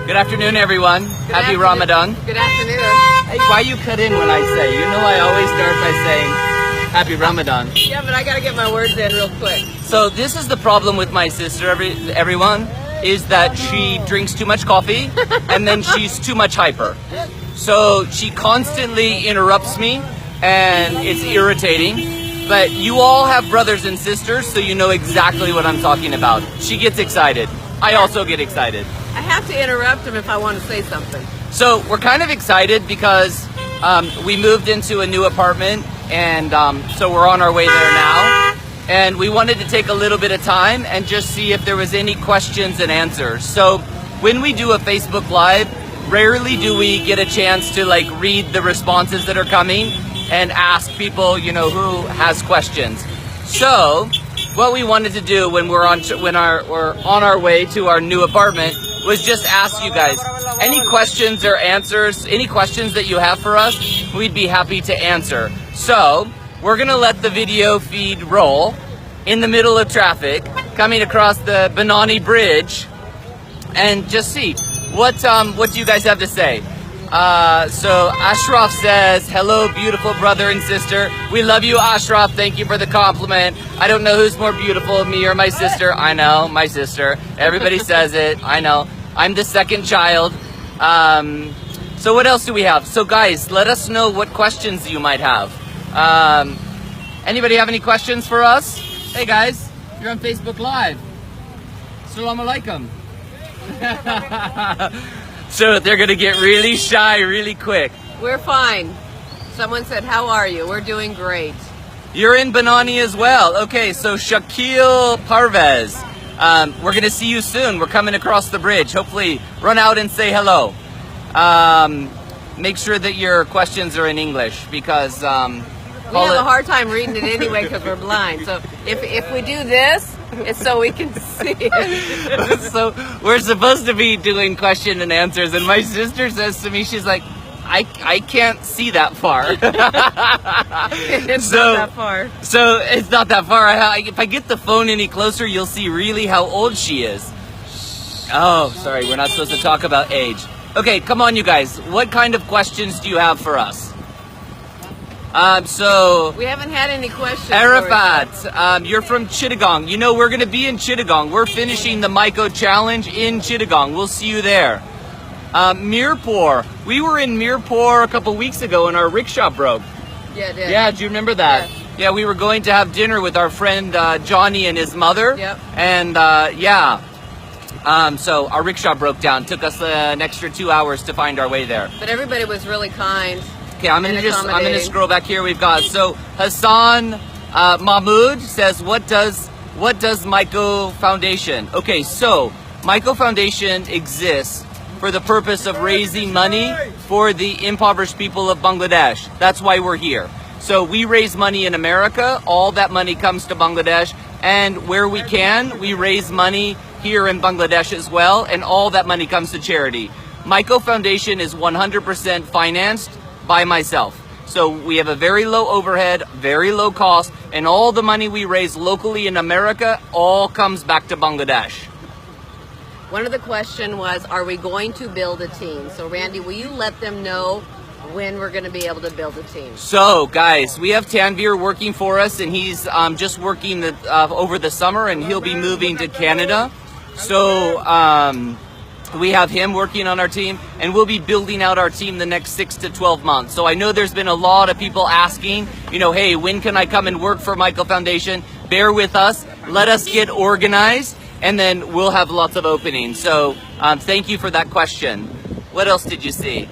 Good afternoon, everyone. Happy afternoon. Ramadan. Good afternoon. Hey, why you cut in when I say? You know I always start by saying Happy Ramadan. Yeah, but I gotta get my words in real quick. So this is the problem with my sister, everyone, is that she drinks too much coffee and then she's too much hyper. So she constantly interrupts me and it's irritating. But you all have brothers and sisters, so you know exactly what I'm talking about. She gets excited. I also get excited. I have to interrupt him if I want to say something. So we're kind of excited because we moved into a new apartment, and so we're on our way there now. And we wanted to take a little bit of time and just see if there was any questions and answers. So when we do a Facebook Live, rarely do we get a chance to like read the responses that are coming and ask people, you know, who has questions. So what we wanted to do when we're on our way to our new apartment was just ask you guys any questions or answers, any questions that you have for us, we'd be happy to answer. So we're gonna let the video feed roll in the middle of traffic coming across the Benani Bridge and just see what do you guys have to say. So Ashraf says, hello, beautiful brother and sister. We love you, Ashraf. Thank you for the compliment. I don't know who's more beautiful, me or my sister. I know, my sister. Everybody says it. I know. I'm the second child. So what else do we have? So guys, let us know what questions you might have. Anybody have any questions for us? Hey guys, you're on Facebook Live. Assalamu alaikum. So they're gonna get really shy really quick. We're fine. Someone said, how are you? We're doing great. You're in Benani as well. Okay, so Shakil Parvez, we're gonna see you soon. We're coming across the bridge. Hopefully run out and say hello. Make sure that your questions are in English because we have a hard time reading it anyway because we're blind. So if we do this, it's so we can see it. So we're supposed to be doing question and answers, and my sister says to me, she's like, I can't see that far. It's not that far. So it's not that far. If I get the phone any closer, you'll see really how old she is. Oh, sorry, we're not supposed to talk about age. Okay, come on, you guys. What kind of questions do you have for us? So we haven't had any questions. Arafat, you're from Chittagong. You know, we're going to be in Chittagong. We're finishing the Mikko Challenge in Chittagong. We'll see you there. Mirpur. We were in Mirpur a couple weeks ago and our rickshaw broke. Yeah, it did. Yeah, do you remember that? Yeah, we were going to have dinner with our friend Johnny and his mother. Yep. And so our rickshaw broke down. Took us an extra 2 hours to find our way there. But everybody was really kind. Okay, I'm gonna scroll back here. We've got so Hassan Mahmood says, what does Mikko Foundation? Okay, so Mikko Foundation exists for the purpose of raising money for the impoverished people of Bangladesh. That's why we're here. So we raise money in America. All that money comes to Bangladesh, and where we can, we raise money here in Bangladesh as well, and all that money comes to charity. Mikko Foundation is 100% financed by myself. So we have a very low overhead, very low cost, and all the money we raise locally in America all comes back to Bangladesh. One of the questions was, are we going to build a team? So Randy, will you let them know when we're going to be able to build a team? So guys, we have Tanvir working for us, and he's just working over the summer, and he'll be moving to Canada. So we have him working on our team, and we'll be building out our team the next 6 to 12 months. So I know there's been a lot of people asking, you know, hey, when can I come and work for Mikko Foundation? Bear with us. Let us get organized, and then we'll have lots of openings. So thank you for that question. What else did you see?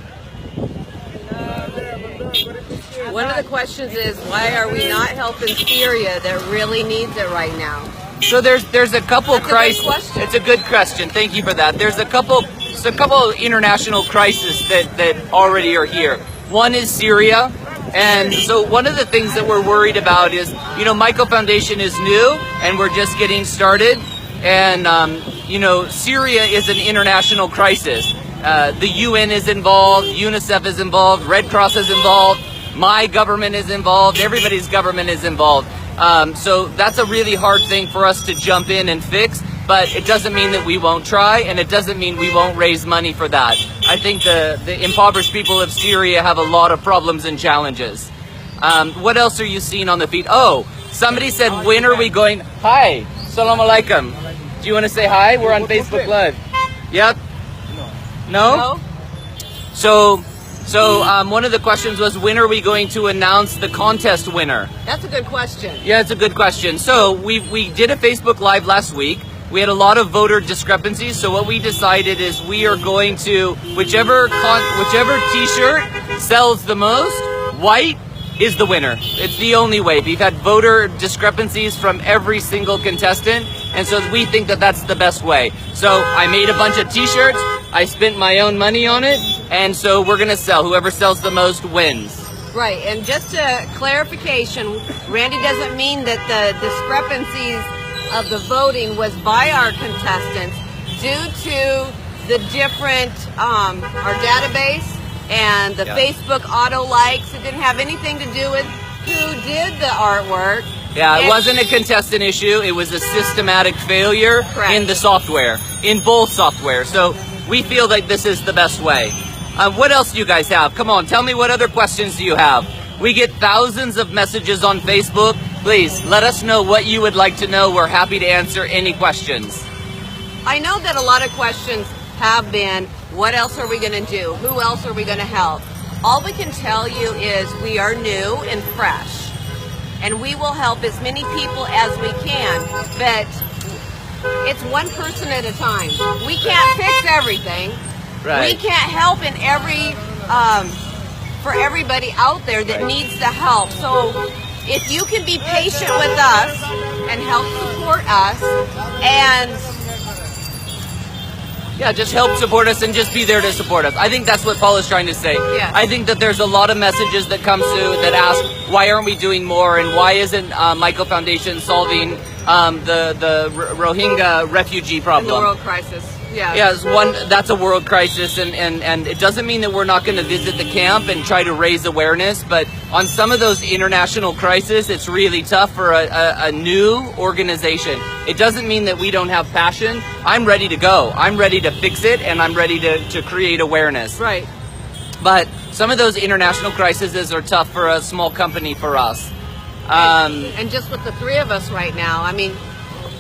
One of the questions is, why are we not helping Syria that really needs it right now? So there's a couple crises. It's a good question. Thank you for that. There's a couple international crises that already are here. One is Syria, and so one of the things that we're worried about is, you know, Mikko Foundation is new and we're just getting started, and you know, Syria is an international crisis. The UN is involved, UNICEF is involved, Red Cross is involved, my government is involved, everybody's government is involved. So that's a really hard thing for us to jump in and fix. but it doesn't mean that we won't try, and it doesn't mean we won't raise money for that. I think the impoverished people of Syria have a lot of problems and challenges. What else are you seeing on the feed? Oh, somebody said, when are we going? Hi, salam alaikum. Do you want to say hi? We're on Facebook Live. Yep. No? So one of the questions was, when are we going to announce the contest winner? That's a good question. Yeah, it's a good question. So we did a Facebook Live last week. We had a lot of voter discrepancies. So what we decided is we are going to, whichever t-shirt sells the most, white is the winner. It's the only way. We've had voter discrepancies from every single contestant, and so we think that that's the best way. So I made a bunch of t-shirts. I spent my own money on it, and so we're gonna sell. Whoever sells the most wins. Right, and just a clarification, Randy doesn't mean that the discrepancies of the voting was by our contestants due to the different, our database and the Facebook auto likes. It didn't have anything to do with who did the artwork. Yeah, it wasn't a contestant issue. It was a systematic failure in the software, in both software. So we feel like this is the best way. What else do you guys have? Come on, tell me, what other questions do you have? We get thousands of messages on Facebook. Please let us know what you would like to know. We're happy to answer any questions. I know that a lot of questions have been, what else are we going to do? Who else are we going to help? All we can tell you is we are new and fresh, and we will help as many people as we can, but it's one person at a time. We can't fix everything. Right. We can't help in for everybody out there that needs the help. So if you can be patient with us and help support us, and yeah, just help support us and just be there to support us. I think that's what Paul is trying to say. Yeah. I think that there's a lot of messages that come through that ask, why aren't we doing more, and why isn't Mikko Foundation solving the Rohingya refugee problem? the world crisis. Yeah. Yeah, that's a world crisis, and it doesn't mean that we're not going to visit the camp and try to raise awareness, but on some of those international crises, it's really tough for a new organization. It doesn't mean that we don't have passion. I'm ready to go. I'm ready to fix it, and I'm ready to create awareness. Right. But some of those international crises are tough for a small company for us. And just with the three of us right now, I mean,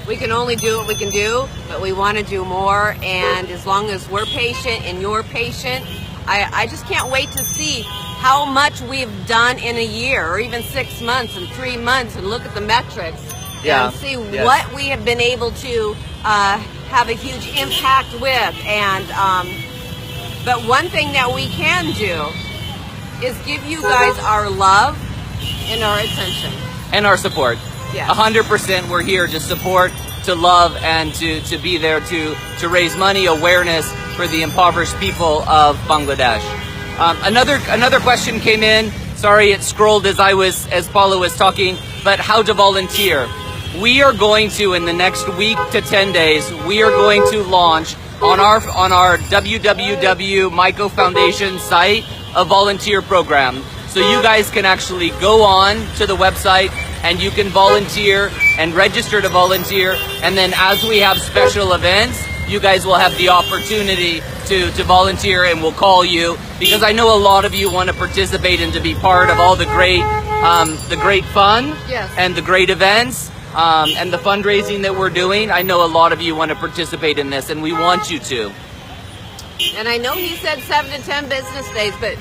we can only do what we can do, but we want to do more. And as long as we're patient and you're patient, I just can't wait to see how much we've done in a year, or even 6 months and 3 months, and look at the metrics and see what we have been able to have a huge impact with. And but one thing that we can do is give you guys our love and our attention. And our support. Yes. 100%, we're here to support, to love, and to be there to raise money, awareness for the impoverished people of Bangladesh. Another question came in. Sorry, it scrolled as Paula was talking, but how to volunteer. We are going to, in the next week to 10 days, we are going to launch on our www. Mikko Foundation site a volunteer program. So you guys can actually go on to the website and you can volunteer and register to volunteer. And then as we have special events, you guys will have the opportunity to volunteer, and we'll call you, because I know a lot of you want to participate and to be part of all the great fun and the great events and the fundraising that we're doing. I know a lot of you want to participate in this, and we want you to. And I know he said 7 to 10 business days, but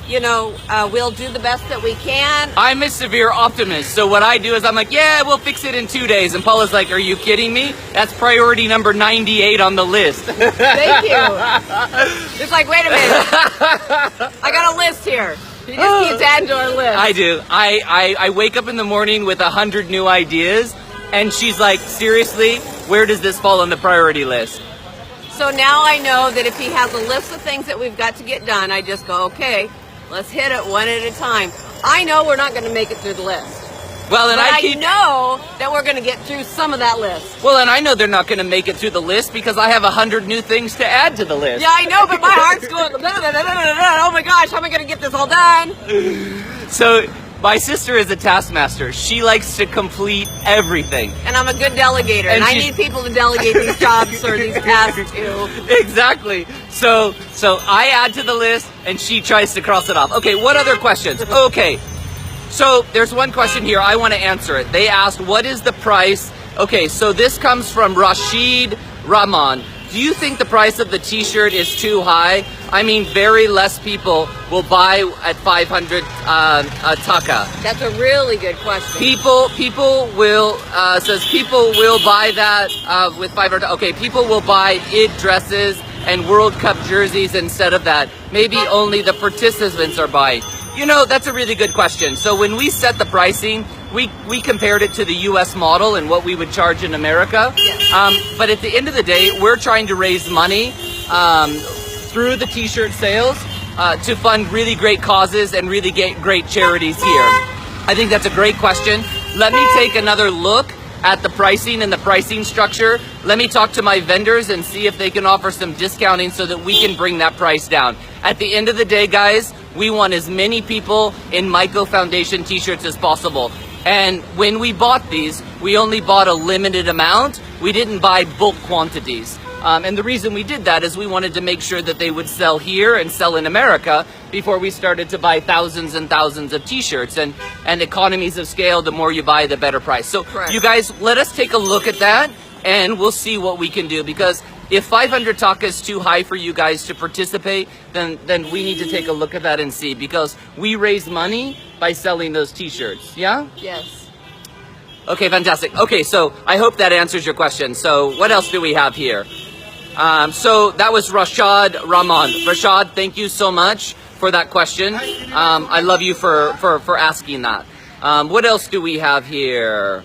you know, we'll do the best that we can. I'm a severe optimist, so what I do is I'm like, yeah, we'll fix it in 2 days. And Paula's like, are you kidding me? That's priority number 98 on the list. Thank you. It's like, wait a minute. I got a list here. He just keeps adding to our list. I do. I wake up in the morning with 100 new ideas, and she's like, seriously, where does this fall on the priority list? So now I know that if he has a list of things that we've got to get done, I just go, okay, let's hit it one at a time. I know we're not going to make it through the list. Well, and I know that we're going to get through some of that list. Well, and I know they're not going to make it through the list because I have 100 new things to add to the list. Yeah, I know, but my heart's going, oh my gosh, how am I going to get this all done? So My sister is a taskmaster. She likes to complete everything. And I'm a good delegator, and I need people to delegate these jobs or these tasks to. Exactly. So I add to the list, and she tries to cross it off. Okay, what other questions? Okay, so there's one question here. I want to answer it. They asked, what is the price? Okay, so this comes from Rashid Rahman. Do you think the price of the t-shirt is too high? I mean, very less people will buy at 500 taka. That's a really good question. People will buy that with 500. Okay, people will buy it dresses and World Cup jerseys instead of that. Maybe only the participants are buying. You know, that's a really good question. So when we set the pricing, we compared it to the U.S. model and what we would charge in America. Yes. But at the end of the day, we're trying to raise money through the t-shirt sales to fund really great causes and really great charities here. I think that's a great question. Let me take another look at the pricing and the pricing structure. Let me talk to my vendors and see if they can offer some discounting so that we can bring that price down. At the end of the day, guys, we want as many people in Mikko Foundation t-shirts as possible. And when we bought these, we only bought a limited amount. We didn't buy bulk quantities. And the reason we did that is we wanted to make sure that they would sell here and sell in America before we started to buy thousands and thousands of t-shirts. And economies of scale, the more you buy, the better price. So Correct. You guys, let us take a look at that and we'll see what we can do. Because if 500 taka is too high for you guys to participate, then we need to take a look at that and see. Because we raise money by selling those t-shirts, yeah? Yes. Okay, fantastic. Okay, so I hope that answers your question. So what else do we have here? So that was Rashad Rahman. Rashad, thank you so much for that question. I love you for asking that. What else do we have here?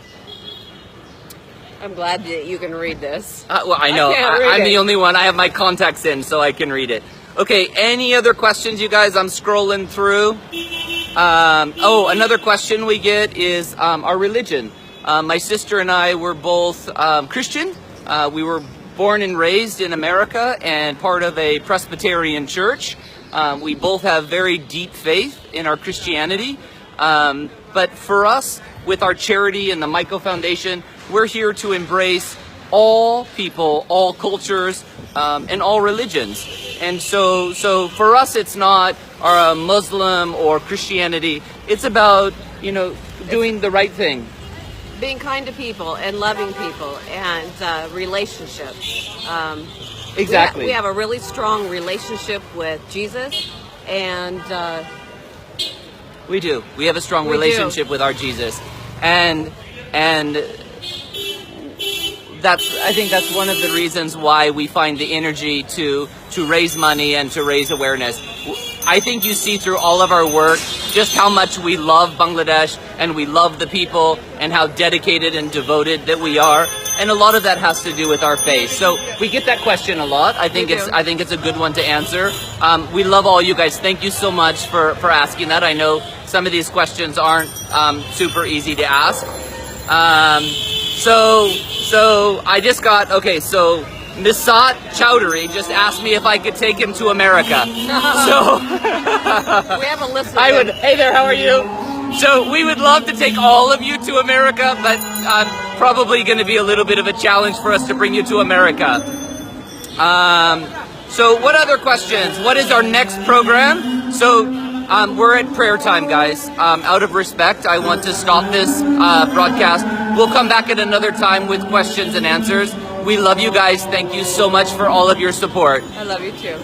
I'm glad that you can read this. Well, I know. I'm the only one. I have my contacts in, so I can read it. Okay, any other questions, you guys? I'm scrolling through. Another question we get is our religion. My sister and I were both Christian. We were born and raised in America and part of a Presbyterian church. We both have very deep faith in our Christianity. But for us, with our charity and the Mikko Foundation, we're here to embrace all people, all cultures, and all religions. And so for us, it's not Muslim or Christianity. It's about, doing the right thing. Being kind to people and loving people and relationships. Exactly. We have a really strong relationship with Jesus, and we do. We have a strong relationship with our Jesus, and I think that's one of the reasons why we find the energy to raise money and to raise awareness. I think you see through all of our work just how much we love Bangladesh and we love the people and how dedicated and devoted that we are. And a lot of that has to do with our faith. So we get that question a lot. I think it's a good one to answer. We love all you guys. Thank you so much for asking that. I know some of these questions aren't super easy to ask. So I just got, so Nisat Chowdhury just asked me if I could take him to America. So we have a list of hey there, how are you? So we would love to take all of you to America, but probably going to be a little bit of a challenge for us to bring you to America. So what other questions? What is our next program? So we're at prayer time, guys. Out of respect, I want to stop this broadcast. We'll come back at another time with questions and answers. We love you guys. Thank you so much for all of your support. I love you too.